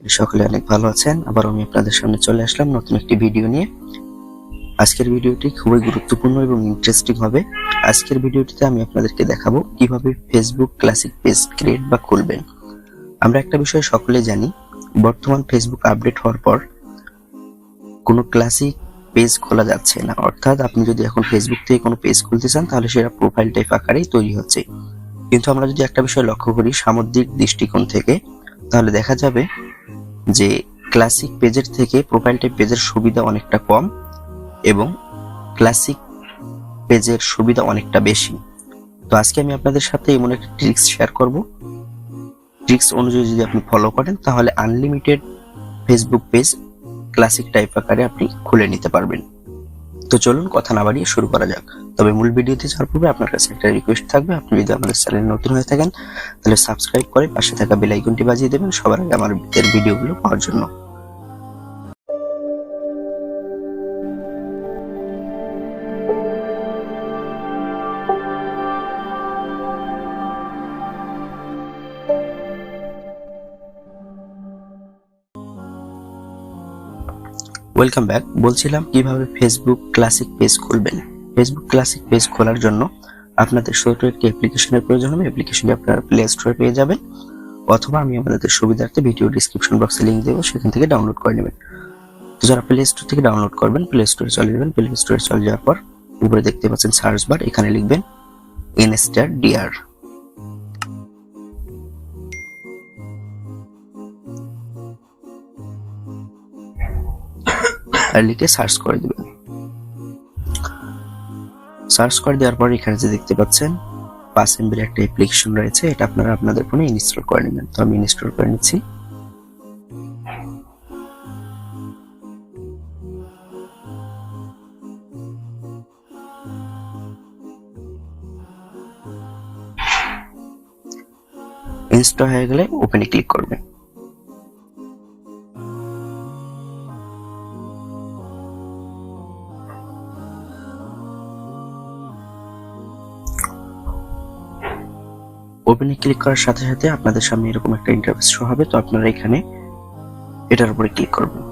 সকলে অনেক ভালো আছেন। আবার আমি আপনাদের সামনে চলে আসলাম নতুন একটি ভিডিও নিয়ে। আজকের ভিডিওটি খুবই গুরুত্বপূর্ণ এবং ইন্টারেস্টিং হবে। আজকের ভিডিওটিতে আমি আপনাদেরকে দেখাবো কিভাবে ফেসবুক ক্লাসিক পেজ ক্রিয়েট বা খুলবেন। আমরা একটা বিষয় সকলে জানি, বর্তমান ফেসবুক আপডেট হওয়ার পর কোনো ক্লাসিক পেজ খোলা যাচ্ছে না। অর্থাৎ আপনি যদি এখন ফেসবুক থেকে কোনো পেজ খুলতে চান তাহলে সেটা প্রোফাইল টাইপ আকারেই তৈরি হচ্ছে। কিন্তু আমরা যদি একটা বিষয় লক্ষ্য করি সামুদ্রিক দৃষ্টিকোণ থেকে, তাহলে দেখা যাবে যে ক্লাসিক পেজের থেকে প্রোফাইল টাইপ পেজের সুবিধা অনেকটা কম এবং ক্লাসিক পেজের সুবিধা অনেকটা বেশি। তো আজকে আমি আপনাদের সাথে এমন একটা ট্রিক্স শেয়ার করব। ট্রিক্স অনুযায়ী যদি আপনি ফলো করেন তাহলে unlimited Facebook page classic type আকারে আপনি খুলে নিতে পারবেন। তো চলুন কথা না বাড়িয়ে শুরু করা যাক। তবে মূল ভিডিওতে যাওয়ার পূর্বে আপনার কাছে একটা রিকোয়েস্ট থাকবে, আপনি যদি আমাদের চ্যানেল নতুন হয়ে থাকেন তাহলে সাবস্ক্রাইব করে পাশে থাকা বেল আইকনটি বাজিয়ে দেবেন সবার আগে আমাদের ভিডিওগুলো পাওয়ার জন্য। Welcome back. বলছিলাম কিভাবে ফেসবুক ক্লাসিক পেজ খুলবেন। ফেসবুক ক্লাসিক পেজ খোলার জন্য আপনাদের ছোট একটি অ্যাপ্লিকেশনের প্রয়োজন হবে। অ্যাপ্লিকেশনটি আপনারা প্লে স্টোরে পেয়ে যাবেন, অথবা আমি আপনাদের সুবিধার্থে ভিডিও ডিসক্রিপশন বক্সে লিংক দেবো, সেখান থেকে ডাউনলোড করে নেবেন। তো যারা প্লে স্টোর থেকে ডাউনলোড করবেন, প্লে স্টোরে চলে যাবেন। প্লে স্টোরে চলে যাওয়ার পর উপরে দেখতে পাচ্ছেন সার্চ বার, এখানে লিখবেন ইনস্টাডিয়ার। আর লিখে সার্চ করে দিবেন। সার্চ করে দেওয়ার পর এখানে যে দেখতে পাচ্ছেন 5 MB একটা অ্যাপ্লিকেশন রয়েছে, এটা আপনারা আপনাদের ফোনে ইনস্টল করে নেবেন। তো আমি ইনস্টল করে নিচ্ছি। ইনস্টল হয়ে গেলে ওপেনে ক্লিক করবেন। ওপেনে ক্লিক করার সাথে সাথে আপনাদের সামনে এরকম একটা ইন্টারফেস শো হবে। তো আপনারা এখানে এটার উপরে ক্লিক করবেন।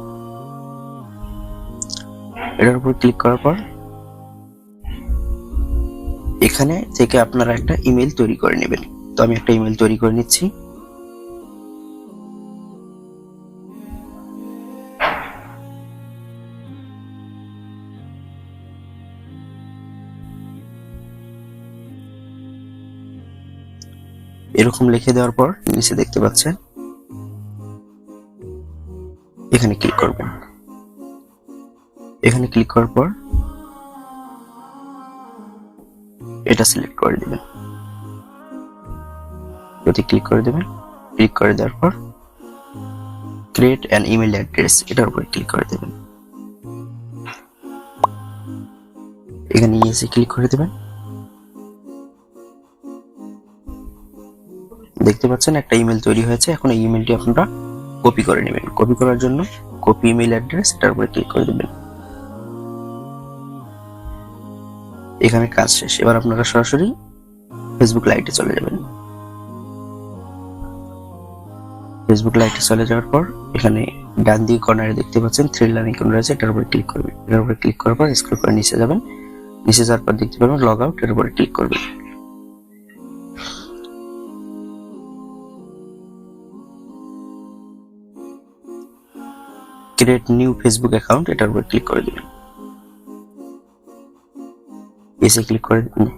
এটার উপরে ক্লিক করার পর এখানে থেকে আপনারা একটা ইমেল তৈরি করে নেবেন। তো আমি একটা ইমেল তৈরি করে নিচ্ছি। এরকম লিখে দেওয়ার পর নিচে দেখতে পাচ্ছেন, এখানে ক্লিক করবেন। এখানে ক্লিক করার পর এটা সিলেক্ট করে দিবেন। ওতে ক্লিক করে দেবেন। ক্লিক করে দেওয়ার পর ক্রিয়েট অ্যান ইমেল অ্যাড্রেস, এটার উপরে ক্লিক করে দেবেন। এখানে ইয়েসে ক্লিক করে দেবেন। দেখতে পাচ্ছেন একটা ইমেল তৈরি হয়েছে। এখন এই ইমেলটি আপনারা কপি করে নেবেন। কপি করার জন্য কপি ইমেল অ্যাড্রেস, এটার উপরে ক্লিক করে দেবেন। এখানে কাজ শেষ। এবার আপনারা সরাসরি ফেসবুক লাইটে চলে যাবেন। ফেসবুক লাইটে চলে যাওয়ার পর এখানে ডান দিকে কর্নারে দেখতে পাচ্ছেন 3 লাইন আইকন রয়েছে, এটার উপরে ক্লিক করবেন। এটার উপরে ক্লিক করার পর স্ক্রল করে নিচে যাবেন। নিচে যাওয়ার পর দেখতে পাবেন লগ আউট, এর উপরে ক্লিক করবেন। ক্রিয়েট নিউ ফেসবুক অ্যাকাউন্ট, এটার উপরে ক্লিক করে দিবেন। এসে ক্লিক করে দিবেন।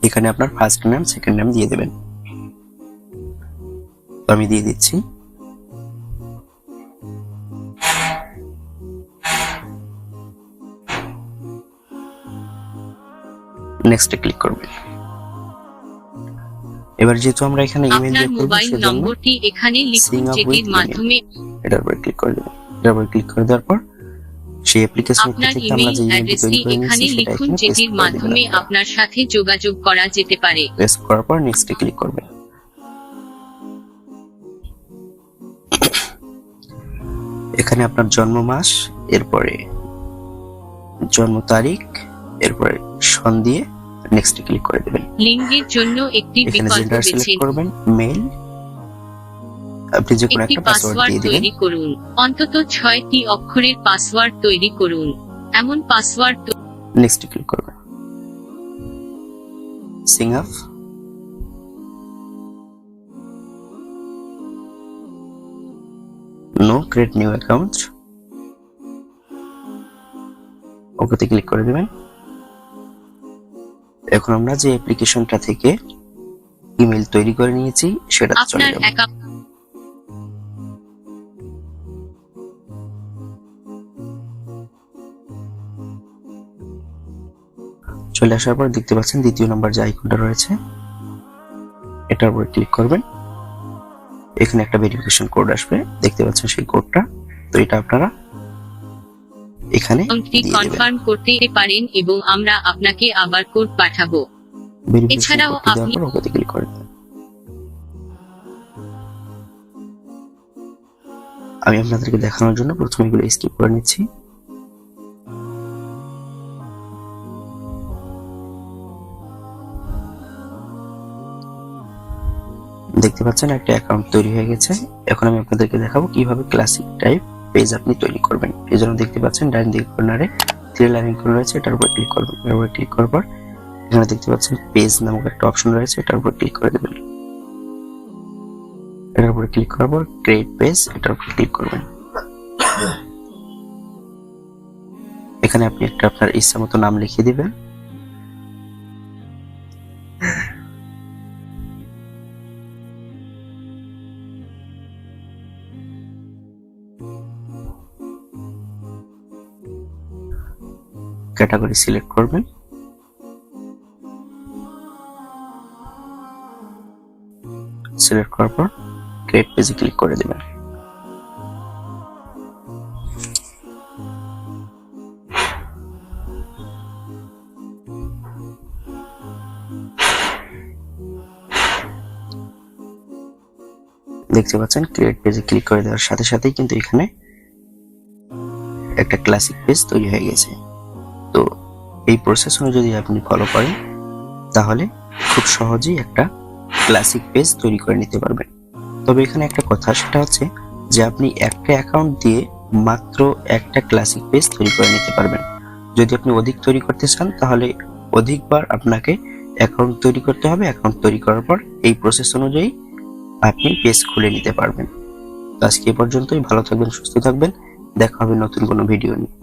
এখানে আপনার ফার্স্ট নেম সেকেন্ড নেম দিয়ে দেবেন। তো আমি দিয়ে দিচ্ছি। নেক্সটে ক্লিক করবেন। এবার যেহেতু আমরা এখানে ইমেল দিয়ে করব, মোবাইল নম্বরটি এখানে লিখুন যেটির মাধ্যমে এটার উপরে ক্লিক করে দেবেন। এটার উপরে ক্লিক করে দেওয়ার পর সেই অ্যাপ্লিকেশন থেকে আমরা যে ইমেলটি তৈরি করে এখানে লিখুন যেটির মাধ্যমে আপনার সাথে যোগাযোগ করা যেতে পারে। প্রেস করার পর নেক্সটে ক্লিক করবেন। এখানে আপনার জন্ম মাস, এরপরে জন্ম তারিখ, এরপরে সন দিয়ে নেক্সট ক্লিক করে দেবেন। লিঙ্গের জন্য একটি বিকল্প বেছে করবেন, মেল, আপনি যে কোনো একটি একটা পাসওয়ার্ড পাসওয়ার্ড দিয়ে দিবেন। তৈরি করুন। অন্তত 6টি অক্ষরের পাসওয়ার্ড তৈরি করুন। এমন পাসওয়ার্ড নেক্সট ক্লিক করবেন। Sign up, no create new account, ওকেতে ক্লিক করে দিবেন। এখন আমরা যে অ্যাপ্লিকেশনটা থেকে ইমেল তৈরি করে নিয়েছি সেটা চলে আপনার যাব। অ্যাকাউন্ট চলে আসার পর দেখতে পাচ্ছেন দ্বিতীয় নম্বর যে আইকনটা রয়েছে এটার উপরে ক্লিক করবেন। এখানে একটা ভেরিফিকেশন কোড আসবে, দেখতে পাচ্ছেন সেই কোডটা। তো এটা আপনারা এখানে অ্যাকাউন্টটি দিয়ে দেবেন। কনফার্ম করতে পারেন এবং আমরা আপনাকে আবার কোড পাঠাবো। ভেরিফিকেশন এছাড়াও কোডটি দেওয়ার আপনি পর ওকেতে ক্লিক করে দেবেন। আমি আপনাদেরকে দেখানোর জন্য প্রথমে এগুলো স্কিপ করে নিচ্ছি। দেখতে পাচ্ছেন একটা অ্যাকাউন্ট তৈরি হয়ে গেছে। এখন আমি আপনাদেরকে দেখাবো কিভাবে ক্লাসিক টাইপ পেজ আপনি তৈরি করবেন। এই জন্য দেখতে পাচ্ছেন ডান দিকে কর্নারে 3 লাইন আইকন রয়েছে, এটার উপর ক্লিক করবেন। এর উপর ক্লিক করার পর এখানে দেখতে পাচ্ছেন পেজ নামক একটা অপশন রয়েছে, এটার উপর ক্লিক করে দেবেন। এটার উপর ক্লিক করার পর ক্রিয়েট পেজ, এটার উপর ক্লিক করবেন। এখানে আপনি একটা আপনার ইচ্ছা মতো নাম লিখে দিবেন। ক্যাটাগরি সিলেক্ট করবেন। সিলেক্ট করার পর ক্রিয়েট পেজে ক্লিক করে দেবেন। দেখতে পাচ্ছেন ক্রিয়েট পেজে ক্লিক করে দেওয়ার সাথে সাথেই কিন্তু এখানে একটা ক্লাসিক পেজ তৈরি হয়ে গেছে। তো এই প্রসেস অনুযায়ী আপনি ফলো করেন তাহলে খুব সহজেই একটা ক্লাসিক পেজ তৈরি করে নিতে পারবেন। তবে এখানে একটা কথা, সেটা হচ্ছে যে আপনি একটা অ্যাকাউন্ট দিয়ে মাত্র একটা ক্লাসিক পেজ তৈরি করে নিতে পারবেন। যদি আপনি অধিক তৈরি করতে চান তাহলে অধিকবার আপনাকে অ্যাকাউন্ট তৈরি করতে হবে। অ্যাকাউন্ট তৈরি করার পর এই প্রসেস অনুযায়ী আপনি পেজ খুলে নিতে পারবেন। তো আজকে এ পর্যন্তই। ভালো থাকবেন, সুস্থ থাকবেন, দেখা হবে নতুন কোনো ভিডিও নিয়ে।